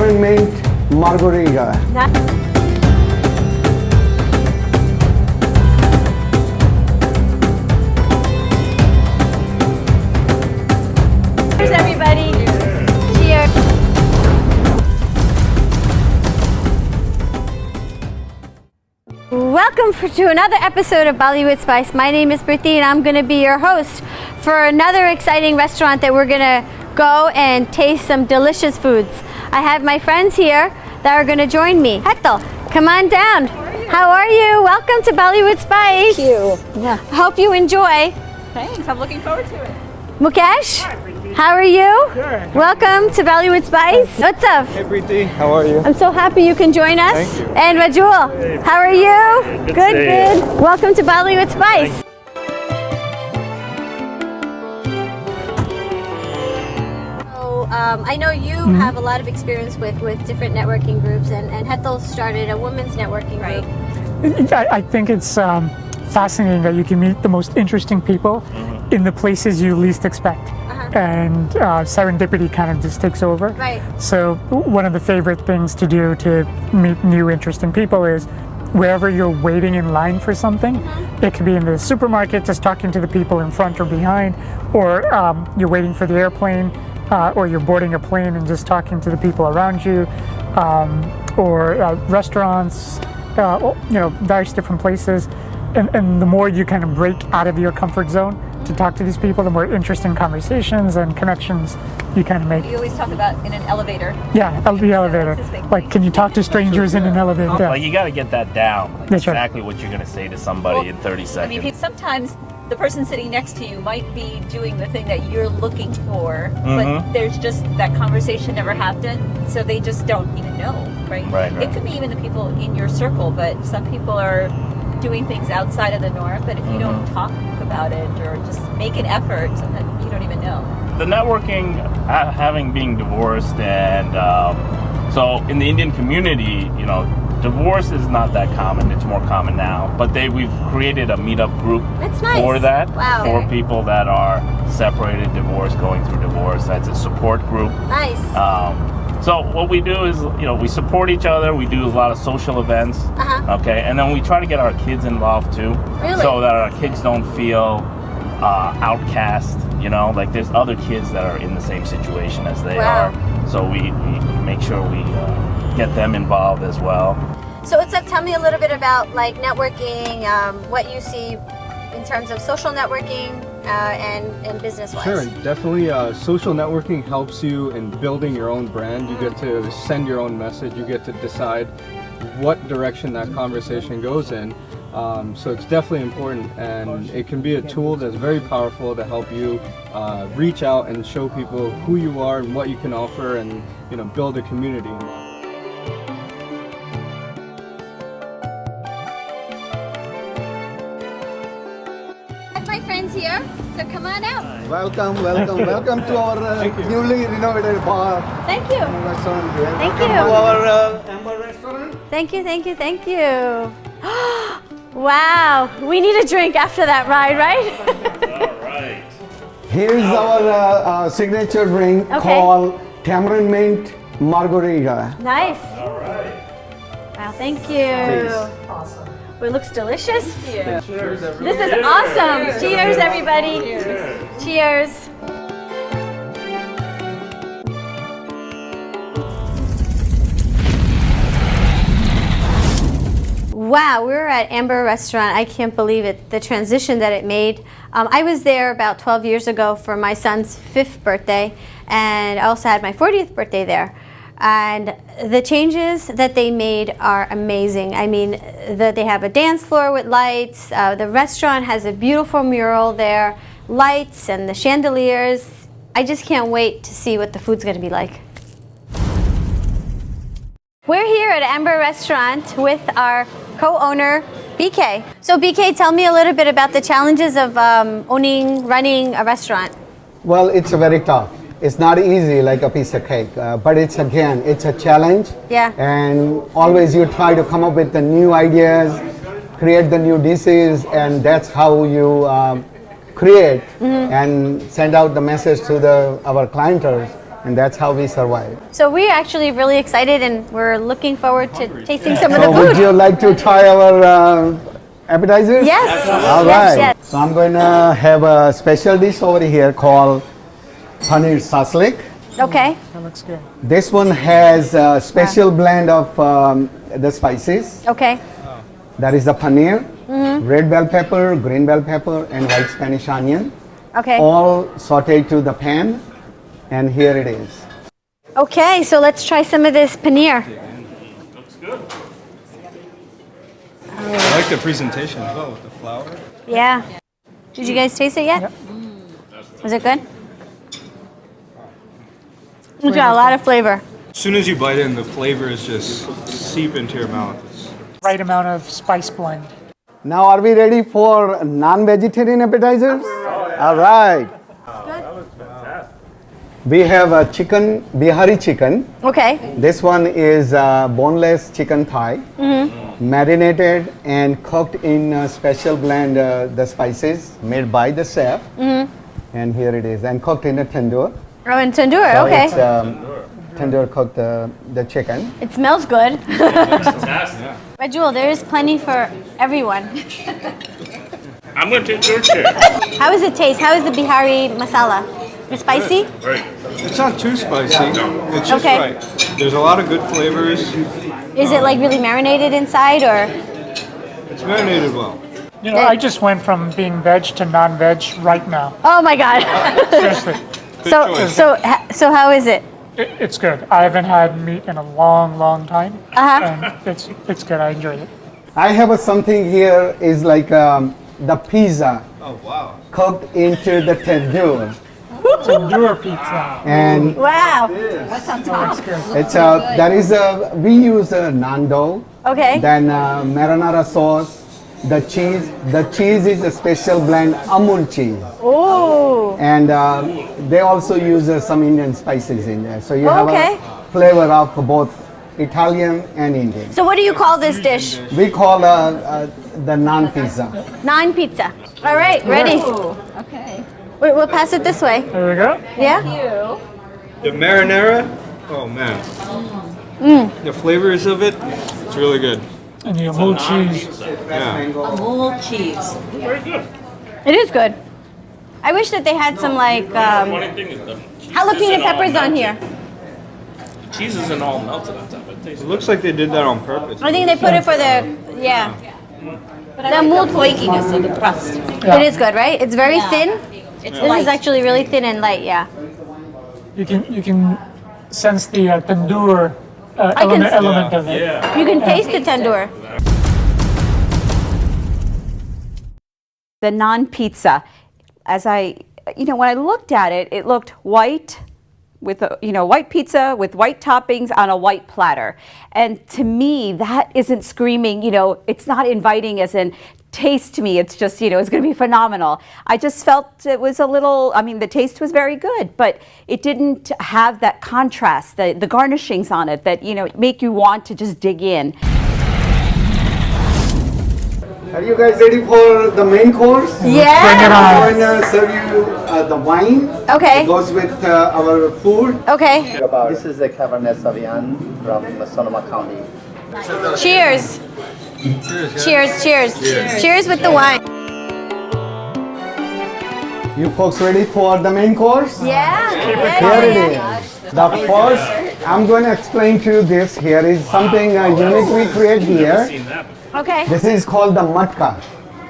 Tamarind mint Margarita. Cheers, everybody. Cheers. Welcome to another episode of Bollywood Spice. My name is Priti and I'm going to be your host for another exciting restaurant that we're going to go and taste some delicious foods. I have my friends here that are going to join me. Hetal, come on down. How are you? Welcome to Bollywood Spice. Thank you. Yeah. Hope you enjoy. Thanks. I'm looking forward to it. Mukesh, how are you? Good. Welcome to Bollywood Spice. What's up? Hey Preeti, how are you? I'm so happy you can join us. Thank you. And Rajul, how are you? Good to Good, see good. you. Welcome to Bollywood Spice. So, I know you have a lot of experience with different networking groups, and Hetal started a women's networking group. I think it's fascinating that you can meet the most interesting people in the places you least expect. And serendipity kind of just takes over. Right. So one of the favorite things to do to meet new interesting people is wherever you're waiting in line for something, it could be in the supermarket, just talking to the people in front or behind, or you're waiting for the airplane, or you're boarding a plane and just talking to the people around you, or restaurants, various different places. And the more you kind of break out of your comfort zone to talk to these people, the more interesting conversations and connections you kind of make. You always talk about in an elevator. Yeah, the elevator. That's his big Like, can you talk to strangers in an elevator? Yeah. Like, you got to get that down. Like, That's right. exactly what you're going to say to somebody in 30 I seconds. mean, sometimes the person sitting next to you might be doing the thing that you're looking for, but there's just that conversation never happened, so they just don't even know, right? Right. It could be even the people in your circle, but some people are doing things outside of the norm, but if you don't talk about it or just make an effort, sometimes you don't even know. The networking, having being divorced, and so in the Indian community, divorce is not that common. It's more common now. But we've created a meetup group That's nice. for that, Wow. for people that are separated, divorced, going through divorce. That's a support group. Nice. So what we do is, we support each other. We do a lot of social events, okay, and then we try to get our kids involved too, Really? so that our kids don't feel outcast. Like there's other kids that are in the same situation as they Wow. are. So we make sure we get them involved as well. So what's up? Tell me a little bit about like networking, what you see in terms of social networking and business-wise. Sure, definitely. Social networking helps you in building your own brand. You get to send your own message. You get to decide what direction that conversation goes in. So it's definitely important, and it can be a tool that's very powerful to help you reach out and show people who you are and what you can offer, and build a community. My friends here, so come on out. Welcome to our newly renovated bar Thank you. restaurant here. Thank Welcome you. to our Ember restaurant. Thank you, thank you, thank you. Wow, we need a drink after that ride, right? All right. Here's our signature drink Okay. called Tamarind mint Margarita. Nice. All right. Wow, thank you. Awesome. It looks delicious. Cheers. This is awesome. Cheers, everybody. Cheers. Wow, we're at Ember restaurant. I can't believe it, the transition that it made. I was there about 12 years ago for my son's 5th birthday, and I also had my 40th birthday there. And the changes that they made are amazing. I mean, they have a dance floor with lights. The restaurant has a beautiful mural there, lights and the chandeliers. I just can't wait to see what the food's going to be like. We're here at Ember Restaurant with our co-owner, BK. So BK, tell me a little bit about the challenges of running a restaurant. Well, it's very tough. It's not easy like a piece of cake, but it's a challenge. Yeah. And always you try to come up with the new ideas, create the new dishes, and that's how you create and send out the message to our clientele and that's how we survive. So we're actually really excited and we're looking forward to tasting some of the So would food. you like to try our appetizers? Yes. All Yes, right. yes. So I'm going to have a special dish over here called Paneer Sausage. Okay. That looks good. This one has a special blend of the spices. Okay. That is the paneer, red bell pepper, green bell pepper, and white Spanish onion. Okay. All sauteed to the pan, and here it is. Okay, so let's try some of this paneer. Looks good. I like the presentation as well with the flour. Yeah. Did you guys taste it yet? Was it good? It's got a lot of flavor. As soon as you bite in, the flavors just seep into your mouth. Right amount of spice blend. Now, are we ready for non-vegetarian appetizers? All right. We have a chicken, Bihari chicken. Okay. This one is boneless chicken thigh, marinated and cooked in a special blend, the spices made by the chef. And here it is, and cooked in a tandoor. Oh, and tandoor, So okay. it's tandoor cooked the chicken. It smells good. Fantastic. But Jewel, there is plenty for everyone. I'm going to take your chair. How does it taste? How is the Bihari masala? It's spicy? Right. It's not too spicy. It's just Okay. right. There's a lot of good flavors. Is it like really marinated inside or? It's marinated well. You know, I just went from being veg to non-veg right now. Oh my God. Seriously, So how is it? it's good. I haven't had meat in a long time, Uh-huh. and it's good. I enjoyed it. I have something here is like the pizza Oh wow. cooked into the tandoor. Tandoor pizza. And Wow. Looks good. it's that is we use naan dough, Okay. then marinara sauce, the cheese. The cheese is a special blend Amul cheese, Ooh. and they also use some Indian spices in there. So you have Okay. a flavor of both Italian and Indian. So what do you call this dish? We call the naan pizza. Naan pizza. All right, ready? Okay. We'll pass it this way. There we go. Yeah? You. The marinara. Oh man. The flavors of it. It's really good. And the Amul cheese. Yeah. Amul cheese. Very good. It is good. I wish that they had some like Funny thing is the jalapeno peppers on here. cheese isn't all melted on top. It tastes It looks like they did that on purpose. I think they put it for the, yeah. But I like the flakiness of the crust. It is good, right? It's very Yeah. thin. It's This light. is actually really thin and light, yeah. You can sense the tandoor I can element of it. Yeah. You can taste the tandoor. The naan pizza, when I looked at it, it looked white with white pizza with white toppings on a white platter. And to me, that isn't screaming, it's not inviting as in taste to me. It's just, it's going to be phenomenal. I just felt it was a little, the taste was very good, but it didn't have that contrast, the garnishings on it that, make you want to just dig in. Are you guys ready for the main course? Yeah. Bring it I'm on. going to serve you the wine. Okay. It goes with our food. Okay. This is the Cabernet Sauvignon from Sonoma County. Cheers. Cheers, cheers. Cheers with the wine. You folks ready for the main course? Yeah. Here it is. The first, I'm going to explain to you this. Here is something unique we create here. seen that before. Okay. This is called the matka.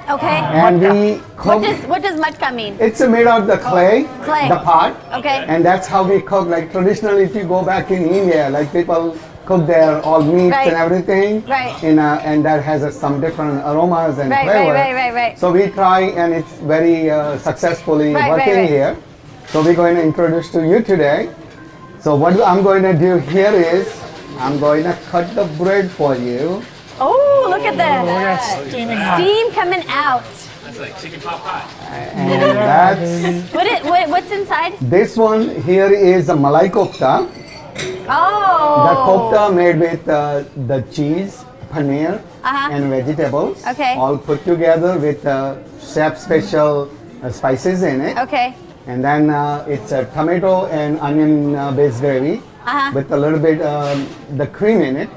Okay. And we cook, What does matka mean? it's made out of the clay, Clay. the pot. Okay. And that's how we cook. Like traditionally, if you go back in India, like people cook their all meats Right. and everything. Right. And that has some different aromas and Right, flavor. right. So we try, and it's very successfully Right, working right. here. So we're going to introduce to you today. So what I'm going to do here is, I'm going to cut the bread for you. Oh, look at that. Yes, steaming hot. Steam coming out. That's like chicken pot pie. And that's, What's inside? this one here is a Malai Kofta. Oh. The kofta made with the cheese, paneer, Uh-huh. and vegetables. Okay. All put together with chef special spices in it. Okay. and then it's a tomato and onion based gravy with a little bit the cream in it,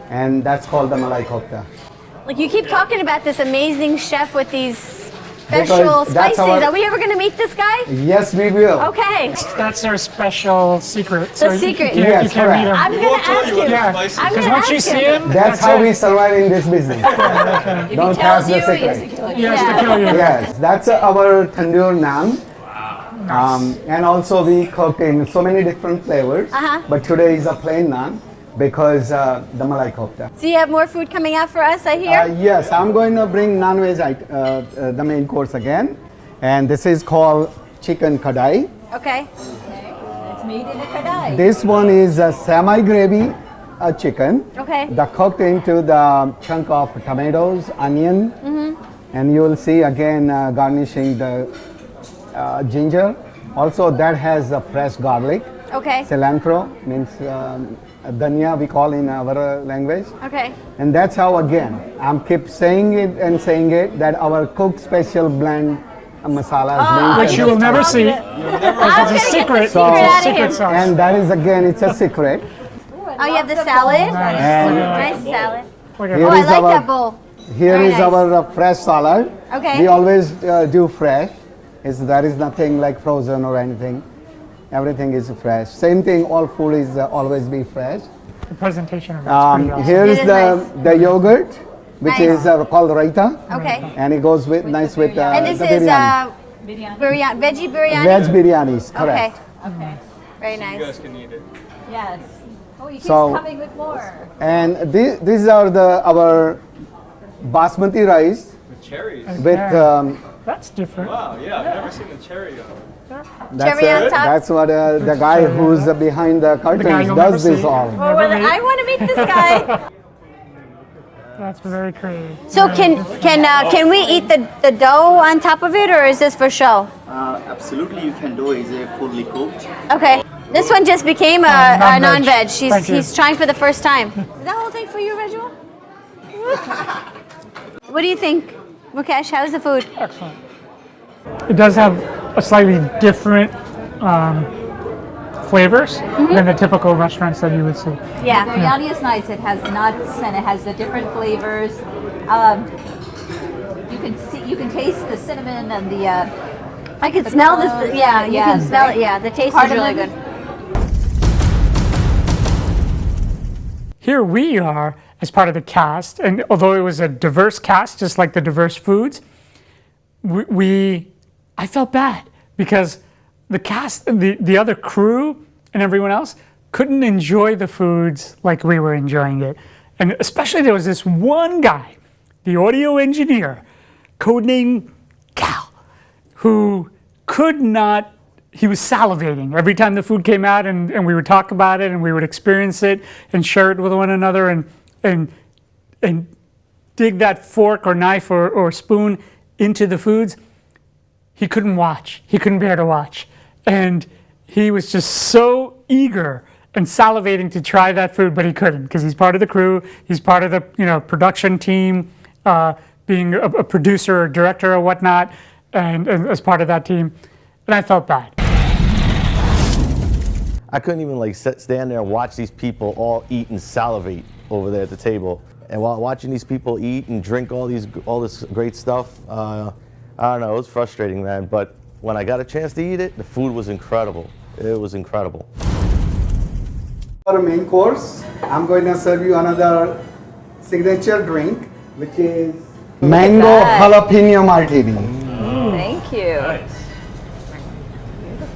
and that's called the Malai Kofta. Like you keep talking about this amazing chef with these Because special that's spices. our- Are we ever going to meet this guy? Yes, we will. Okay. That's our special secret. The secret. You Yes, can't, you can't meet him. I'm going to ask him. Yeah, I'm because going to once you ask see him. him, That's how it. we survive in this business. Don't pass the secret. He has to kill you. Yes, that's our tandoor naan. And also we cooked in so many different flavors. But today is a plain naan because the Malai Kofta. So you have more food coming out for us, I hear? Yes, I'm going to bring non-veg the main course again. And this is called chicken kadai. Okay. It's made in a kadai. This one is a semi-gravy chicken. Okay. The cooked into the chunk of tomatoes, onion, and you will see again garnishing the ginger. Also that has fresh garlic. Okay. Cilantro means dhania we call in our language. Okay. And that's how again, I'm keep saying it that our cook special blend masala is being Which you will never see. Because it's a secret. It's secret a out of secret him. sauce. and that is again, it's a secret. Oh, you have the salad? And Nice salad. Look at Here Oh, I is like our- that bowl. here Very is nice. our fresh salad. Okay. We always do fresh. There is nothing like frozen or anything. Everything is fresh. Same thing, all food is always be fresh. The presentation of it's pretty awesome. Here It is is the yogurt, which Nice. is called raita. Okay. And it goes with nice with And this the is biryani. biryani, veggie biryani? Veg biryanis, Okay. correct. Very nice. can eat it. Yes. Oh, he keeps So- coming with more. And these are our basmati rice Cherries. with That's different. Wow, yeah, I've never seen a cherry on it. Cherry on top? that's what the guy who's behind the curtains you'll never does this see. all. Oh, well, I want to meet this guy. That's very creative. So can we eat the dough on top of it, or is this for show? Absolutely, you can do it. It's fully cooked. Okay. This one just became a non-veg. non-veg. Thank you. He's trying for the first time. Is that whole thing for you, Rajul? What do you think, Mukesh? How's the food? Excellent. It does have a slightly different flavors than the typical restaurants that you would see. Yeah. Biryani is nice. It has nuts and it has the different flavors. You can taste the cinnamon and the. I can smell this. cloves. Yeah, you can Yes. smell it. Yeah, the taste is really Cardamom. good. Here we are as part of the cast, and although it was a diverse cast, just like the diverse foods, I felt bad because the cast, the other crew and everyone else couldn't enjoy the foods like we were enjoying it. And especially there was this one guy, the audio engineer, codename Cal, who could not, he was salivating every time the food came out, and we would talk about it and we would experience it and share it with one another and dig that fork or knife or spoon into the foods. He couldn't watch. He couldn't bear to watch. And he was just so eager and salivating to try that food, but he couldn't because he's part of the crew. He's part of the production team, being a producer or director or whatnot, and as part of that team. And I felt bad. I couldn't even stand there and watch these people all eat and salivate over there at the table. And while watching these people eat and drink all this great stuff, I don't know, it was frustrating, man. But when I got a chance to eat it, the food was incredible. It was incredible. For main course, I'm going to serve you another signature drink, which is mango jalapeno martini. Thank you.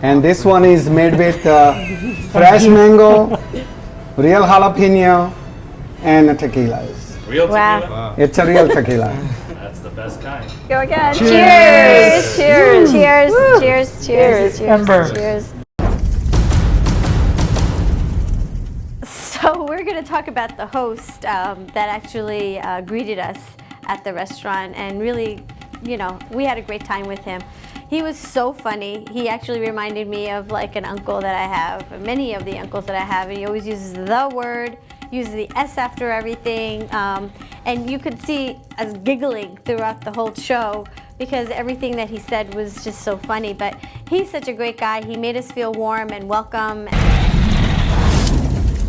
And this one is made with fresh mango, real jalapeno, and tequilas. Real Wow. tequila? It's a real tequila. That's the best kind. Go again. Cheers! Cheers. Cheers! Cheers! Cheers! Ember. Cheers! So we're going to talk about the host that actually greeted us at the restaurant, and really, we had a great time with him. He was so funny. He actually reminded me of like an uncle that I have, many of the uncles that I have, and he always uses the word, uses the S after everything, and you could see us giggling throughout the whole show because everything that he said was just so funny. But he's such a great guy. He made us feel warm and welcome.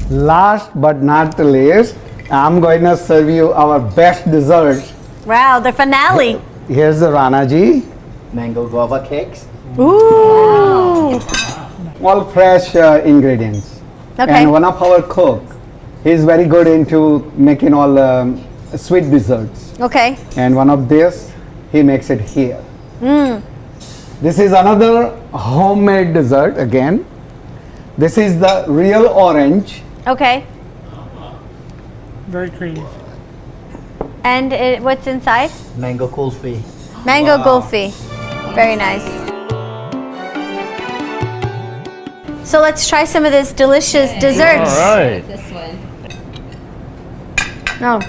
Last but not the least, I'm going to serve you our best dessert. Wow, the finale. Here's the Ranaji, Mango guava cakes. Ooh. all fresh ingredients. Okay. And one of our cook, he's very good into making all sweet desserts. Okay. And one of this, he makes it here. This is another homemade dessert again. This is the real orange. Okay. Very creative. And what's inside? Mango kulfi. Mango gulfi. Very nice. So let's try some of this delicious desserts. All right. Oh,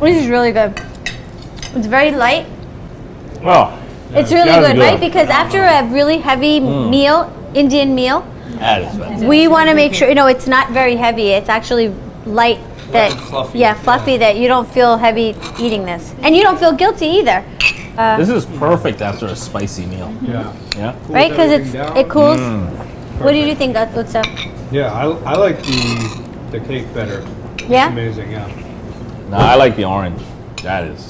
this is really good. It's very light. Well, It's really That is good, good. right? Because after a really heavy meal, Indian meal, that is fantastic. we want to make sure, it's not very heavy. It's actually light that, fluffy. yeah, fluffy that you don't feel heavy eating this. And you don't feel guilty either, This is perfect after a spicy meal. Yeah. Yeah. right? Because everything down. it cools. What did you think, Utsa? Yeah, I like the cake better. Yeah? Amazing, yeah. No, I like the orange. That is.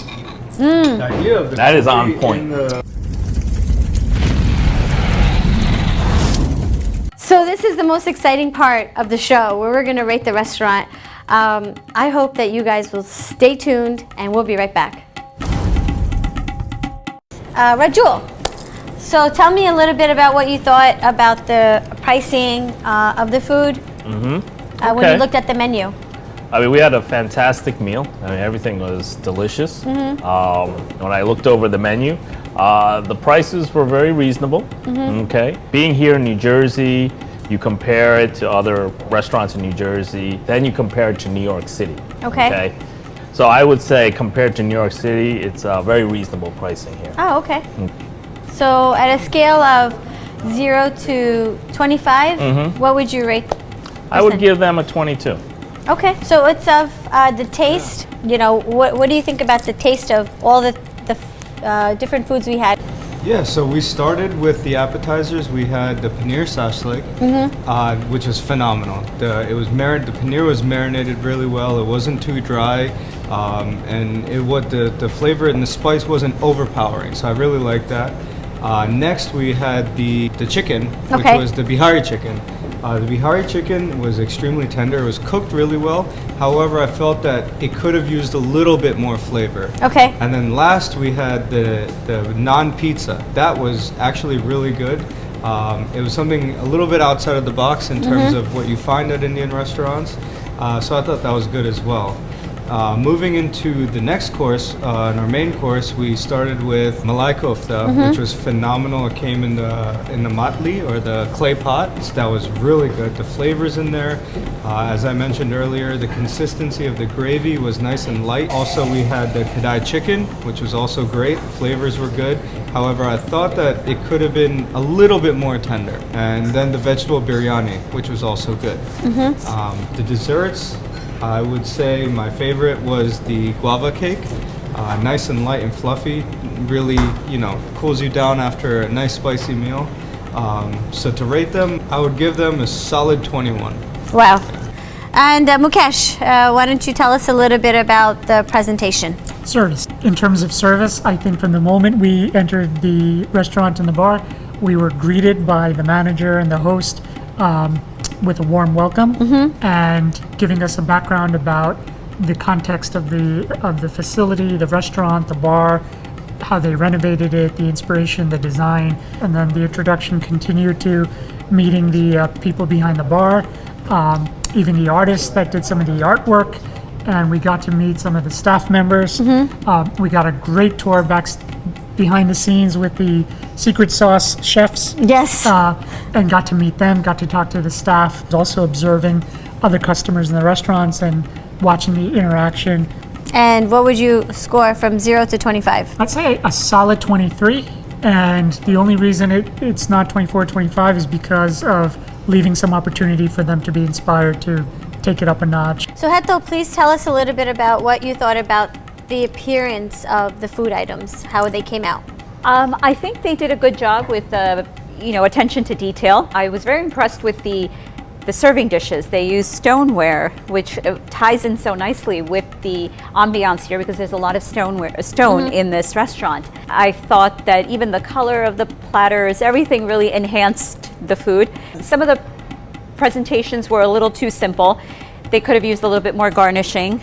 The idea of the That is on cookie point. in the- So this is the most exciting part of the show where we're going to rate the restaurant. I hope that you guys will stay tuned and we'll be right back. Rajul, so tell me a little bit about what you thought about the pricing of the food when Okay. you looked at the menu. I mean, we had a fantastic meal. I mean, everything was delicious. When I looked over the menu, the prices were very reasonable. Okay. Being here in New Jersey, you compare it to other restaurants in New Jersey, then you compare it to New York City. Okay. So I would say compared to New York City, it's very reasonable pricing here. Oh, okay. So at a scale of 0 to 25, what would you rate? I would percent? give them a 22. Okay, so it's of the taste. What do you think about the taste of all the different foods we had? Yeah, so we started with the appetizers. We had the Paneer Sausage, which was phenomenal. The paneer was marinated really well. It wasn't too dry, and the flavor and the spice wasn't overpowering. So I really liked that. Next, we had the chicken, which Okay. was the Bihari Chicken. The Bihari Chicken was extremely tender. It was cooked really well. However, I felt that it could have used a little bit more flavor. Okay. And then last we had the naan pizza. That was actually really good. It was something a little bit outside of the box in terms of what you find at Indian restaurants. So I thought that was good as well. Moving into the next course, in our main course, we started with Malai Kofta, which was phenomenal. It came in the matli, or the clay pot. So that was really good. The flavors in there, as I mentioned earlier, the consistency of the gravy was nice and light. Also, we had the Kadai chicken, which was also great. Flavors were good. However, I thought that it could have been a little bit more tender. And then the vegetable biryani, which was also good. The desserts, I would say my favorite was the guava cake. Nice and light and fluffy. Really, cools you down after a nice spicy meal. So to rate them, I would give them a solid 21. Wow. And Mukesh, why don't you tell us a little bit about the presentation? Service. In terms of service, I think from the moment we entered the restaurant and the bar, we were greeted by the manager and the host with a warm welcome and giving us a background about the context of the facility, the restaurant, the bar, how they renovated it, the inspiration, the design, and then the introduction continued to meeting the people behind the bar, even the artists that did some of the artwork, and we got to meet some of the staff members. We got a great tour behind the scenes with the secret sauce chefs. Yes. And got to meet them, got to talk to the staff, also observing other customers in the restaurants and watching the interaction. And what would you score from 0 to 25? I'd say a solid 23, and the only reason it's not 24 or 25 is because of leaving some opportunity for them to be inspired to take it up a notch. So Heto, please tell us a little bit about what you thought about the appearance of the food items, how they came out. I think they did a good job with attention to detail. I was very impressed with the serving dishes. They use stoneware, which ties in so nicely with the ambiance here because there's a lot of stone in this restaurant. I thought that even the color of the platters, everything really enhanced the food. Some of the presentations were a little too simple. They could have used a little bit more garnishing.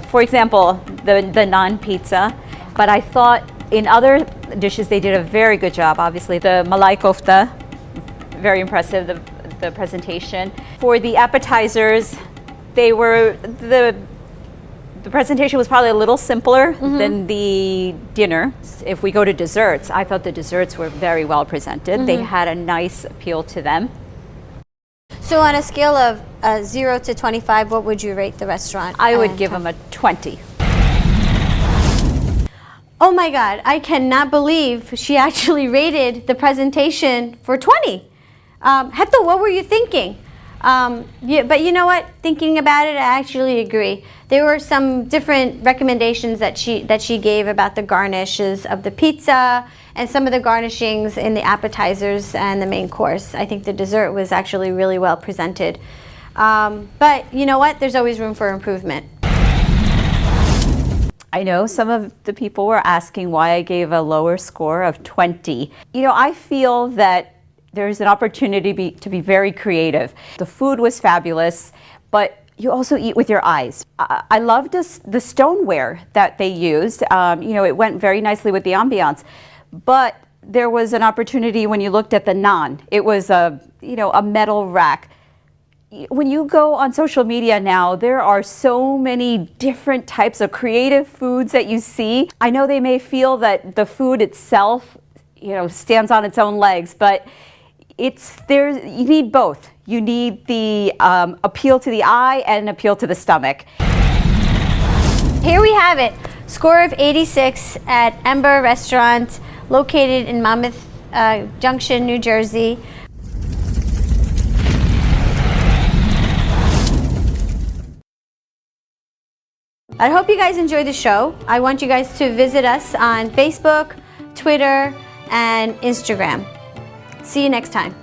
For example, the naan pizza. But I thought in other dishes they did a very good job. Obviously, the Malai Kofta, very impressive. The presentation. For the appetizers, the presentation was probably a little simpler than the dinner. If we go to desserts, I thought the desserts were very well presented. They had a nice appeal to them. So on a scale of 0 to 25, what would you rate the restaurant? I would give them a 20. Oh my God, I cannot believe she actually rated the presentation for 20. Heto, what were you thinking? But you know what? Thinking about it, I actually agree. There were some different recommendations that she gave about the garnishes of the pizza and some of the garnishings in the appetizers and the main course. I think the dessert was actually really well presented. But you know what? There's always room for improvement. I know some of the people were asking why I gave a lower score of 20. I feel that there's an opportunity to be very creative. The food was fabulous, but you also eat with your eyes. I loved the stoneware that they used. It went very nicely with the ambiance, but there was an opportunity when you looked at the naan. It was a metal rack. When you go on social media now, there are so many different types of creative foods that you see. I know they may feel that the food itself, stands on its own legs, but you need both. You need the appeal to the eye and appeal to the stomach. Here we have it. Score of 86 at Ember Restaurant, located in Monmouth Junction, New Jersey. I hope you guys enjoyed the show. I want you guys to visit us on Facebook, Twitter, and Instagram. See you next time.